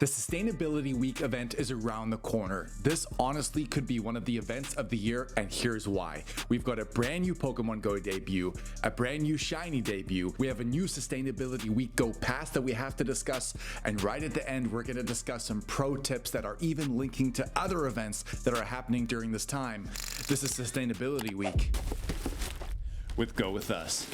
The Sustainability Week event is around the corner. This honestly could be one of the events of the year, and here's why. We've got a brand new Pokémon GO debut, a brand new shiny debut, we have a new Sustainability Week GO pass that we have to discuss, and right at the end we're going to discuss some pro tips that are even linking to other events that are happening during this time. This is Sustainability Week with Go With Us.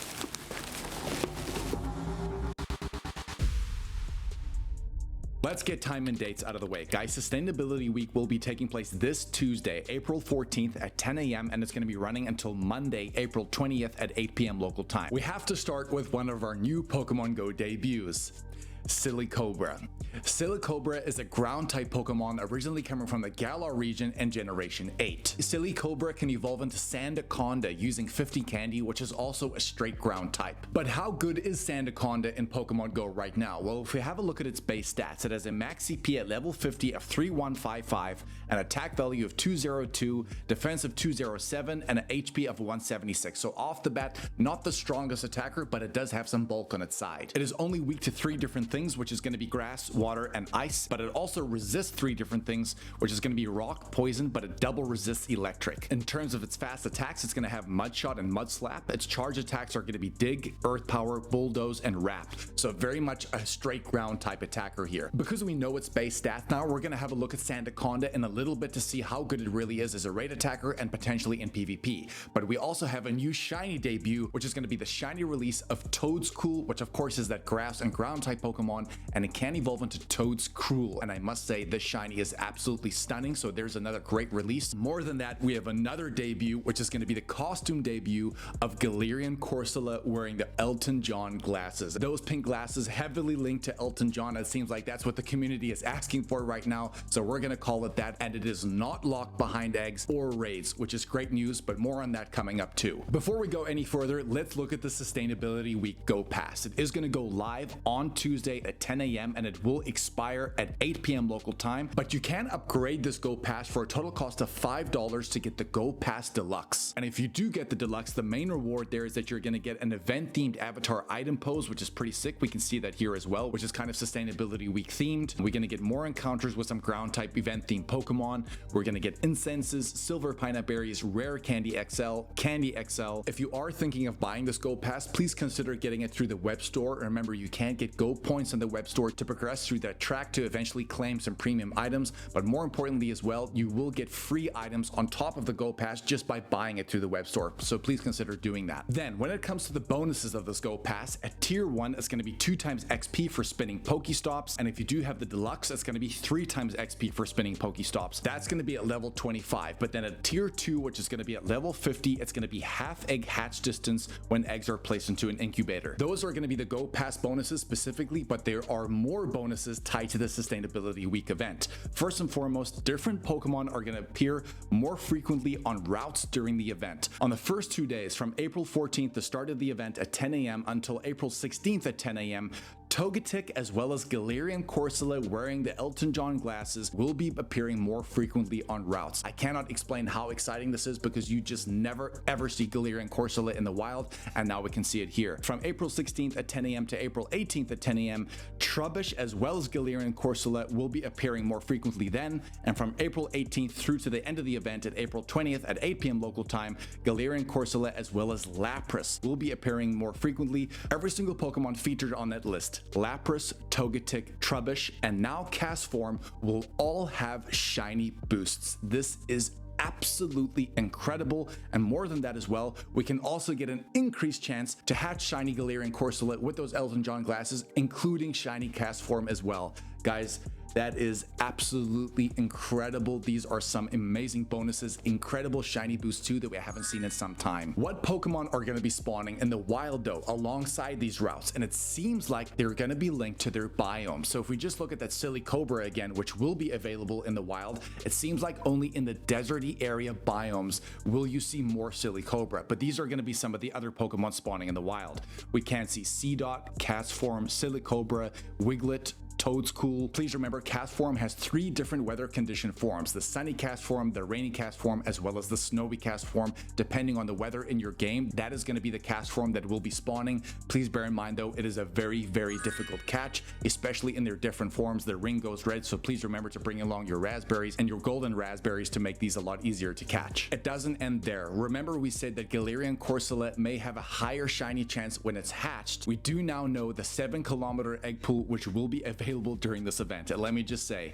Let's get time and dates out of the way. Guys, Sustainability Week will be taking place this Tuesday, April 14th at 10 a.m. and it's going to be running until Monday, April 20th at 8 p.m. local time. We have to start with one of our new Pokemon GO debuts. Silicobra. Silicobra is a ground-type Pokemon originally coming from the Galar region in Generation 8. Silicobra can evolve into Sandaconda using 50 candy, which is also a straight ground type. But how good is Sandaconda in Pokemon GO right now? Well, if we have a look at its base stats, it has a max CP at level 50 of 3155, an attack value of 202, defense of 207, and an HP of 176. So off the bat, not the strongest attacker, but it does have some bulk on its side. It is only weak to 3 different things, which is going to be grass, water, and ice, but it also resists 3 different things, which is going to be rock, poison, but it double resists electric. In terms of its fast attacks, it's going to have Mud Shot and Mud Slap. Its charge attacks are going to be Dig, Earth Power, Bulldoze, and Wrap. So very much a straight ground type attacker here. Because we know its base stats now, we're going to have a look at Sandaconda in a little bit to see how good it really is as a raid attacker and potentially in PvP. But we also have a new shiny debut, which is going to be the shiny release of Toedscool, which of course is that grass and ground type Pokemon, and it can evolve into Toedscruel. And I must say, this shiny is absolutely stunning, so there's another great release. More than that, we have another debut, which is going to be the costume debut of Galarian Corsola wearing the Elton John glasses. Those pink glasses heavily linked to Elton John. It seems like that's what the community is asking for right now, so we're going to call it that, and it is not locked behind eggs or raids, which is great news, but more on that coming up too. Before we go any further, let's look at the Sustainability Week GO Pass. It is going to go live on Tuesday at 10 a.m. and it will expire at 8 p.m. local time, but you can upgrade this GO Pass for a total cost of $5 to get the GO Pass Deluxe. And if you do get the Deluxe, the main reward there is that you're going to get an event-themed avatar item pose, which is pretty sick. We can see that here as well, which is kind of Sustainability Week themed. We're going to get more encounters with some ground type event-themed Pokemon. We're going to get incenses, silver pineapple berries, rare Candy XL, Candy XL. If you are thinking of buying this GO Pass, please consider getting it through the web store. Remember, you can't get GO points in the web store to progress through that track to eventually claim some premium items, but more importantly as well, you will get free items on top of the GO Pass just by buying it through the web store, so please consider doing that. Then when it comes to the bonuses of this GO Pass, at tier 1 it's going to be 2 times XP for spinning Pokestops, and if you do have the Deluxe, it's going to be 3 times XP for spinning Pokestops. That's going to be at level 25, but then at tier 2, which is going to be at level 50, it's going to be half egg hatch distance when eggs are placed into an incubator. Those are going to be the GO Pass bonuses specifically, but there are more bonuses tied to the Sustainability Week event. First and foremost, different Pokemon are going to appear more frequently on routes during the event. On the first 2 days, from April 14th, the start of the event at 10 a.m. until April 16th at 10 a.m., Togetic as well as Galarian Corsola wearing the Elton John glasses will be appearing more frequently on routes. I cannot explain how exciting this is because you just never ever see Galarian Corsola in the wild, and now we can see it here. From April 16th at 10 a.m. to April 18th at 10 a.m., Trubbish as well as Galarian Corsola will be appearing more frequently then, and from April 18th through to the end of the event at April 20th at 8 p.m. local time, Galarian Corsola as well as Lapras will be appearing more frequently. Every single Pokemon featured on that list, Lapras, Togetic, Trubbish, and now Castform will all have shiny boosts. This is absolutely incredible, and more than that as well, we can also get an increased chance to hatch shiny Galarian Corsola with those Elton John glasses, including shiny Castform as well. Guys, that is absolutely incredible. These are some amazing bonuses, incredible shiny boosts too that we haven't seen in some time. What Pokemon are going to be spawning in the wild though alongside these routes? And it seems like they're going to be linked to their biome. So if we just look at that Silicobra again, which will be available in the wild, it seems like only in the deserty area biomes will you see more Silicobra, but these are going to be some of the other Pokemon spawning in the wild. We can see Seedot, Castform, Silicobra, Wiglet, Toad's cool. Please remember, cast form has 3 different weather condition forms: the sunny cast form, the rainy cast form, as well as the snowy cast form. Depending on the weather in your game, that is going to be the cast form that will be spawning. Please bear in mind though, it is a very difficult catch, especially in their different forms. The ring goes red, so please remember to bring along your raspberries and your golden raspberries to make these a lot easier to catch. It doesn't end there. Remember, we said that Galarian Corsola may have a higher shiny chance when it's hatched. We do now know the 7-kilometer egg pool, which will be available during this event. And let me just say,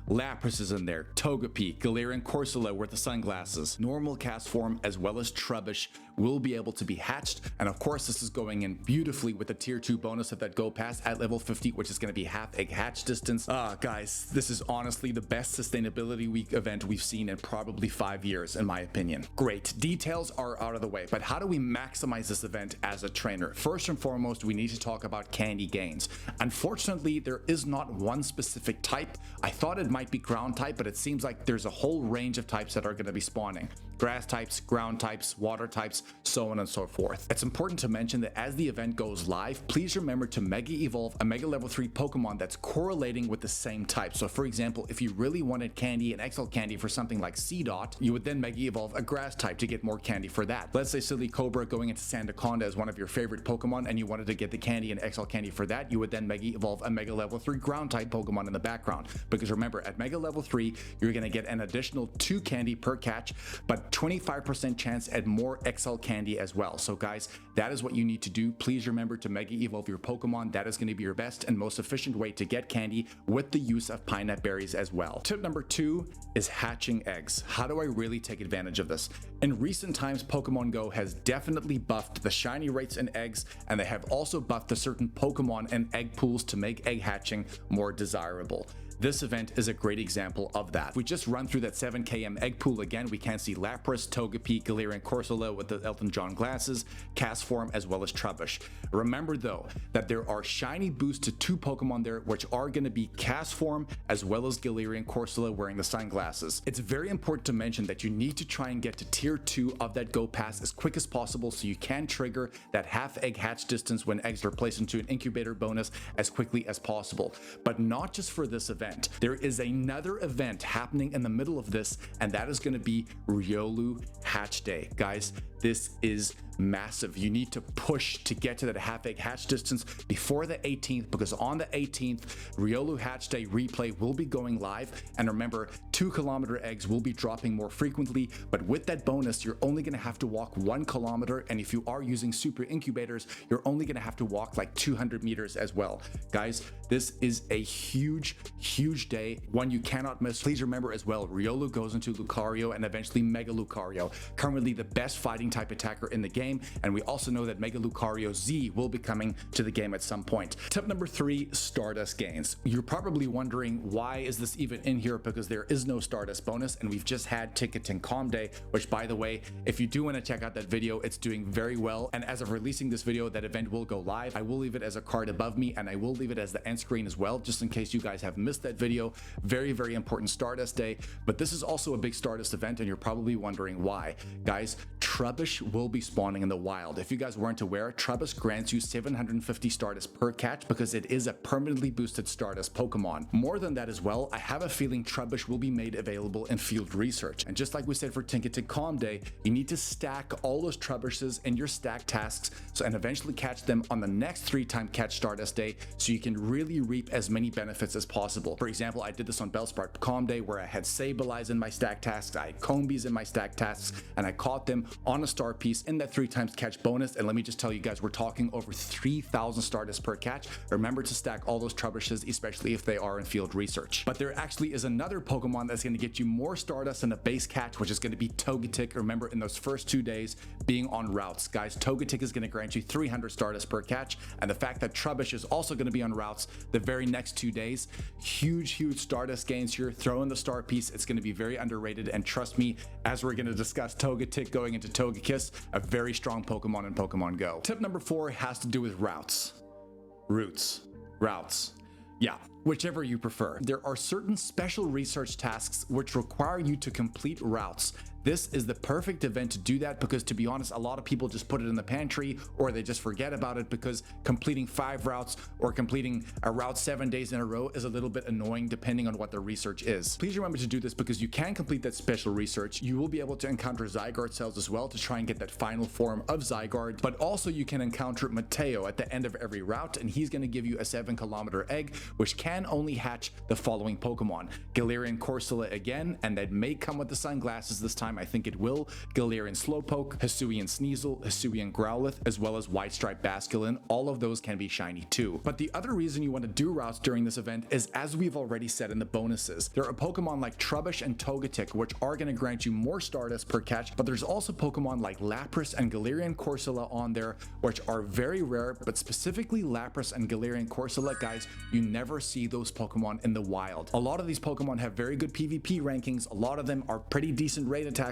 Lapras is in there, Togepi, Galarian Corsola with the sunglasses, normal cast form, as well as Trubbish will be able to be hatched. And of course, this is going in beautifully with the tier 2 bonus of that Go Pass at level 50, which is going to be half egg hatch distance. Guys, this is honestly the best sustainability week event we've seen in probably 5 years, in my opinion. Great, details are out of the way, but how do we maximize this event as a trainer? First and foremost, we need to talk about candy gains. Unfortunately, there is not one specific type. I thought it might be ground type, but it seems like there's a whole range of types that are going to be spawning. Grass types, ground types, water types, so on and so forth. It's important to mention that as the event goes live, please remember to Mega Evolve a Mega Level 3 Pokemon that's correlating with the same type. So for example, if you really wanted candy and XL candy for something like Seedot, you would then Mega Evolve a grass type to get more candy for that. Let's say Silly Cobra going into Sandaconda is one of your favorite Pokemon and you wanted to get the candy and XL candy for that, you would then Mega Evolve a Mega Level 3 ground type Pokemon in the background. Because remember, at Mega Level 3, you're going to get an additional 2 candy per catch, but 25% chance at more XL candy as well. So guys, that is what you need to do. Please remember to Mega Evolve your Pokemon. That is going to be your best and most efficient way to get candy with the use of pine nut berries as well. Tip number 2 is hatching eggs. How do I really take advantage of this? In recent times, Pokemon Go has definitely buffed the shiny rates in eggs, and they have also buffed the certain Pokemon and egg pools to make egg hatching more desirable. This event is a great example of that. If we just run through that 7 km egg pool again, we can see Lapras, Togepi, Galarian Corsola with the Elton John glasses, cast form, as well as Trubbish. Remember though, that there are shiny boosts to 2 Pokemon there, which are going to be cast form, as well as Galarian Corsola wearing the sunglasses. It's very important to mention that you need to try and get to tier 2 of that Go Pass as quick as possible so you can trigger that half egg hatch distance when eggs are placed into an incubator bonus as quickly as possible. But not just for this event. There is another event happening in the middle of this, and that is going to be Riolu Hatch Day. Guys, this is massive. You need to push to get to that half egg hatch distance before the 18th, because on the 18th, Riolu Hatch Day replay will be going live. And remember, 2-kilometer eggs will be dropping more frequently, but with that bonus, you're only going to have to walk 1 kilometer. And if you are using super incubators, you're only going to have to walk like 200 meters as well. Guys, this is a huge day, one you cannot miss. Please remember as well, Riolu goes into Lucario and eventually Mega Lucario, currently the best fighting type attacker in the game, and we also know that Mega Lucario Z will be coming to the game at some point. Tip number 3, Stardust gains. You're probably wondering, why is this even in here? Because there is no Stardust bonus, and we've just had tinkatink Calm Day, which by the way, if you do want to check out that video, it's doing very well, and as of releasing this video, that event will go live. I will leave it as a card above me, and I will leave it as the end screen as well, just in case you guys have missed that video. Very important Stardust Day, but this is also a big Stardust event, and you're probably wondering why. Guys, Trubbish will be spawning in the wild. If you guys weren't aware, Trubbish grants you 750 Stardust per catch because it is a permanently boosted Stardust Pokemon. More than that as well, I have a feeling Trubbish will be made available in field research. And just like we said for Tinkatink Calm Day, you need to stack all those Trubbishes in your stack tasks and eventually catch them on the next 3-time catch Stardust Day so you can really reap as many benefits as possible. For example, I did this on Bellsprout Calm Day where I had Sableye in my stack tasks, I had Combees in my stack tasks, and I caught them on a star piece in that 3-times catch bonus. And let me just tell you guys, we're talking over 3,000 Stardust per catch. Remember to stack all those Trubbishes, especially if they are in field research. But there actually is another Pokemon that's going to get you more Stardust than a base catch, which is going to be Togetic. Remember, in those first 2 days being on routes, guys, Togetic is going to grant you 300 Stardust per catch. And the fact that Trubbish is also going to be on routes the very next 2 days, huge Stardust gains here. Throw in the star piece. It's going to be very underrated, and trust me, as we're going to discuss Togetic going into Togekiss, a very strong Pokemon in Pokemon Go. Tip number 4 has to do with routes. Routes. Yeah, whichever you prefer. There are certain special research tasks which require you to complete routes. This is the perfect event to do that because, to be honest, a lot of people just put it in the pantry or they just forget about it because completing 5 routes or completing a route 7 days in a row is a little bit annoying depending on what the research is. Please remember to do this because you can complete that special research. You will be able to encounter Zygarde cells as well to try and get that final form of Zygarde, but also you can encounter Mateo at the end of every route, and he's going to give you a 7-kilometer egg, which can only hatch the following Pokemon. Galarian Corsola again, and that may come with the sunglasses this time. I think it will. Galarian Slowpoke, Hisuian Sneasel, Hisuian Growlithe, as well as White Stripe Basculin. All of those can be shiny too. But the other reason you want to do routes during this event is, as we've already said in the bonuses, there are Pokemon like Trubbish and Togetic which are going to grant you more Stardust per catch, but there's also Pokemon like Lapras and Galarian Corsola on there which are very rare, but specifically Lapras and Galarian Corsola, guys, you never see those Pokemon in the wild. A lot of these Pokemon have very good PvP rankings. A lot of them are pretty decent raid attackers.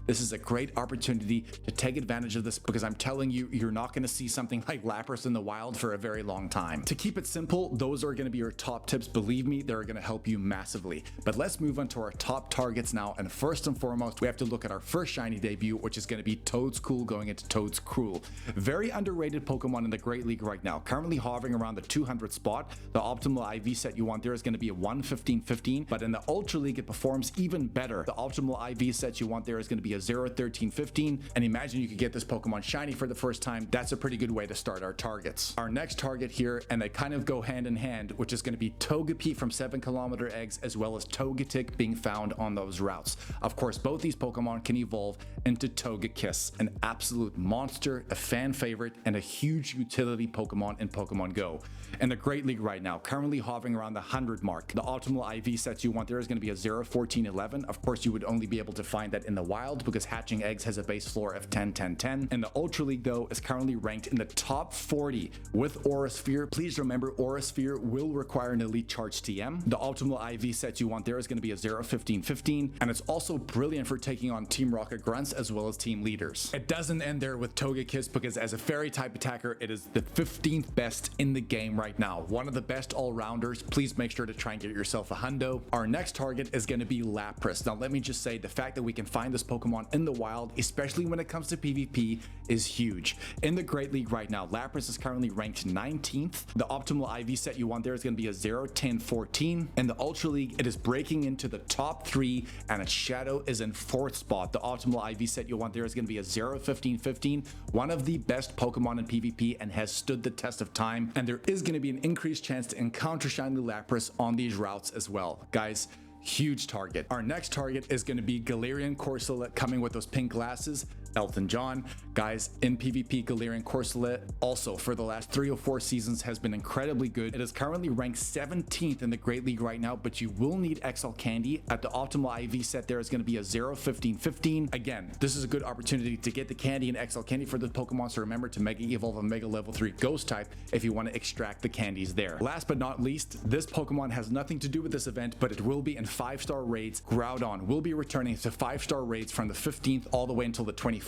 This is a great opportunity to take advantage of this because I'm telling you, you're not going to see something like Lapras in the wild for a very long time. To keep it simple, those are going to be your top tips. Believe me, they're going to help you massively. But let's move on to our top targets now. And first and foremost, we have to look at our first shiny debut, which is going to be Toedscool going into Toedscruel. Very underrated Pokemon in the Great League right now, currently hovering around the 200 spot. The optimal IV set you want there is going to be a 115-15, but in the Ultra League it performs even better. The optimal IV set you want there is going to be a 0-13-15, and imagine you could get this Pokemon shiny for the first time. That's a pretty good way to start our targets. Our next target here, and they kind of go hand in hand, which is going to be Togepi from 7-kilometer eggs, as well as Togetic being found on those routes. Of course, both these Pokemon can evolve into Togekiss, an absolute monster, a fan favorite, and a huge utility Pokemon in Pokemon Go. In the Great League right now, currently hovering around the 100 mark. The optimal IV sets you want there is going to be a 0-14-11. Of course, you would only be able to find that in the wild because hatching eggs has a base floor of 10-10-10. And the Ultra League, though, is currently ranked in the top 40 with Aura Sphere. Please remember, Aura Sphere will require an Elite Charge TM. The optimal IV set you want there is going to be a 0-15-15, and it's also brilliant for taking on Team Rocket Grunts as well as team leaders. It doesn't end there with Togekiss because as a fairy type attacker, it is the 15th best in the game right now. One of the best all-rounders. Please make sure to try and get yourself a hundo. Our next target is going to be Lapras. Now, let me just say, the fact that we can find this Pokemon in the wild, especially when it comes to PvP, is huge. In the Great League right now, Lapras is currently ranked 19th. The optimal IV set you want there is going to be a 0-10-14. In the Ultra League, it is breaking into the top 3, and its shadow is in 4th spot. The optimal IV set you want there is going to be a 0-15-15. One of the best Pokemon in PvP and has stood the test of time, and there is going to be an increased chance to encounter shiny Lapras on these routes as well. Guys, huge target. Our next target is going to be Galarian Corsola coming with those pink glasses. Elton John. Guys, in PvP, Galarian Corsola also for the last 3 or 4 seasons has been incredibly good. It is currently ranked 17th in the Great League right now, but you will need XL Candy. At the optimal IV set there is going to be a 0-15-15. Again, this is a good opportunity to get the candy and XL Candy for the Pokemon, so remember to Mega Evolve a Mega Level 3 Ghost type if you want to extract the candies there. Last but not least, this Pokemon has nothing to do with this event, but it will be in 5-star raids. Groudon will be returning to 5-star raids from the 15th all the way until the 21st.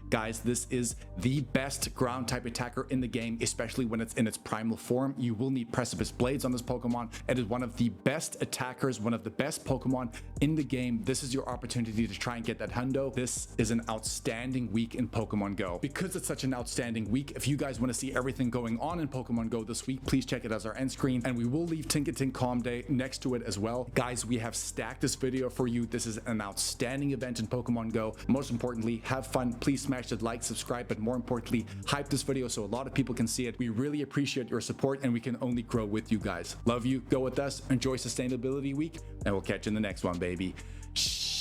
Guys, this is the best ground type attacker in the game, especially when it's in its primal form. You will need Precipice Blades on this Pokemon. It is one of the best attackers, one of the best Pokemon in the game. This is your opportunity to try and get that hundo. This is an outstanding week in Pokemon Go. Because it's such an outstanding week, if you guys want to see everything going on in Pokemon Go this week, please check it as our end screen, and we will leave Tinkatink Calm Day next to it as well. Guys, we have stacked this video for you. This is an outstanding event in Pokemon Go. Most importantly, have fun. Please smash that like, subscribe, but more importantly, hype this video so a lot of people can see it. We really appreciate your support, and we can only grow with you guys. Love you. Go with us. Enjoy Sustainability Week, and we'll catch you in the next one, baby. Shh.